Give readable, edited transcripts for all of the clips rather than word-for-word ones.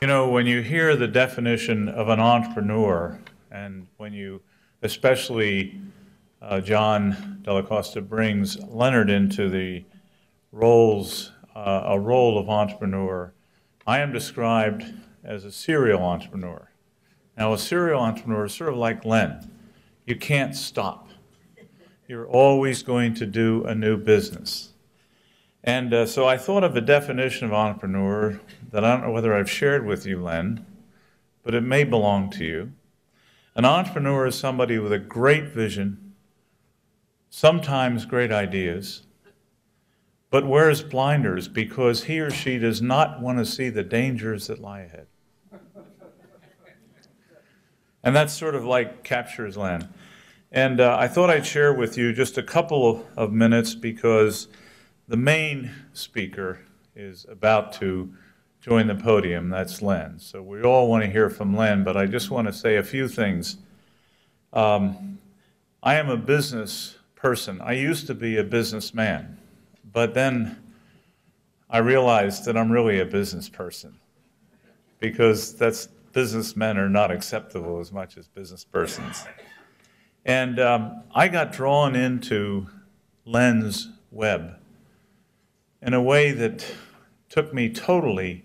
You know, when you hear the definition of an entrepreneur, and when you, especially John Della Costa brings Leonard into the a role of entrepreneur, I am described as a serial entrepreneur. Now, a serial entrepreneur is sort of like Len. You can't stop. You're always going to do a new business. And so I thought of a definition of entrepreneur that I don't know whether I've shared with you, Len, but it may belong to you. An entrepreneur is somebody with a great vision, sometimes great ideas, but wears blinders because he or she does not want to see the dangers that lie ahead. And that sort of like captures Len. And I thought I'd share with you just a couple of minutes because the main speaker is about to join the podium. That's Len. So we all want to hear from Len, but I just want to say a few things. I am a business person. I used to be a businessman, but then I realized that I'm really a business person because businessmen are not acceptable as much as business persons. And I got drawn into Len's web in a way that took me totally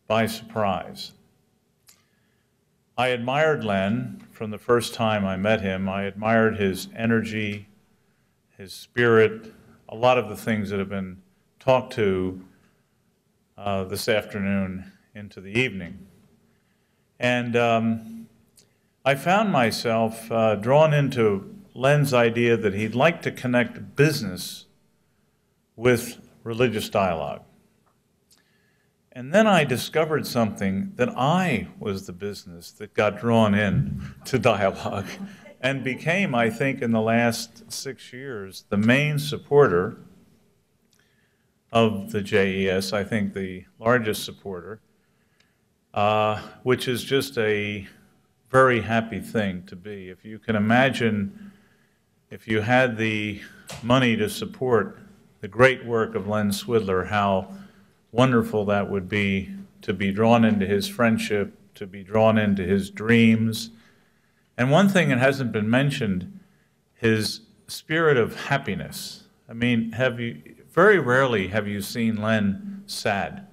by surprise. I admired Len from the first time I met him. I admired his energy, his spirit, a lot of the things that have been talked to this afternoon into the evening. And I found myself drawn into Len's idea that he'd like to connect business with religious dialogue. And then I discovered something, that I was the business that got drawn in to dialogue and became, I think, in the last 6 years, the main supporter of the JES, I think the largest supporter, which is just a very happy thing to be. If you can imagine, if you had the money to support the great work of Len Swidler, how wonderful that would be to be drawn into his friendship, to be drawn into his dreams. And one thing that hasn't been mentioned, his spirit of happiness. I mean, very rarely have you seen Len sad.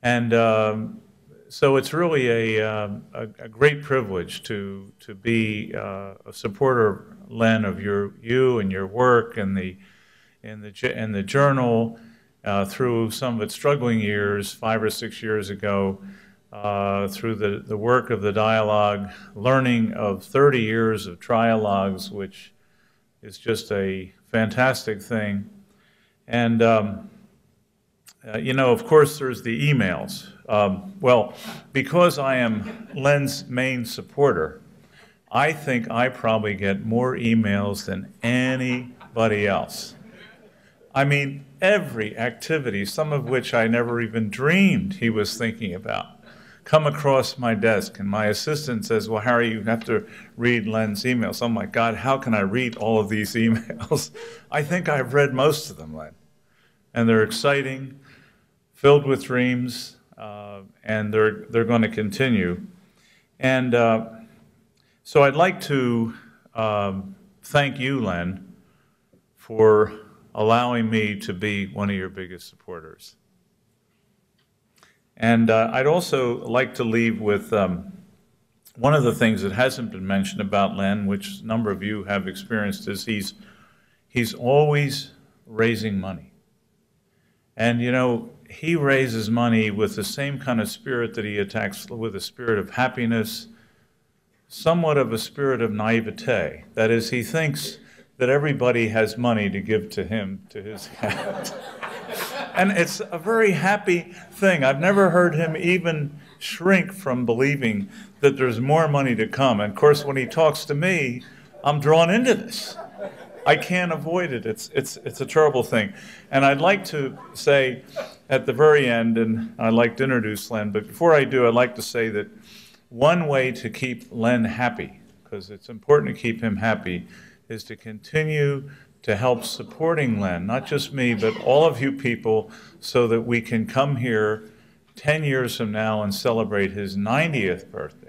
And so it's really a great privilege to be a supporter, Len, of you and your work and the journal through some of its struggling years, 5 or 6 years ago, through the work of the dialogue, learning of 30 years of trialogues, which is just a fantastic thing. And, you know, of course, there's the emails. Well, because I am Len's main supporter, I think I probably get more emails than anybody else. I mean, every activity, some of which I never even dreamed he was thinking about, come across my desk, and my assistant says, well, Harry, you have to read Len's emails. I'm like, God, how can I read all of these emails? I think I've read most of them, Len. And they're exciting, filled with dreams, and they're going to continue. And so I'd like to thank you, Len, for allowing me to be one of your biggest supporters. And I'd also like to leave with one of the things that hasn't been mentioned about Len, which a number of you have experienced, is he's always raising money. And you know, he raises money with the same kind of spirit that he attacks, with a spirit of happiness, somewhat of a spirit of naivete. That is, he thinks that everybody has money to give to him, to his account. And it's a very happy thing. I've never heard him even shrink from believing that there's more money to come. And of course, when he talks to me, I'm drawn into this. I can't avoid it. It's a terrible thing. And I'd like to say at the very end, and I'd like to introduce Len, but before I do, I'd like to say that one way to keep Len happy, because it's important to keep him happy, is to continue to help supporting Len, not just me, but all of you people, so that we can come here 10 years from now and celebrate his 90th birthday,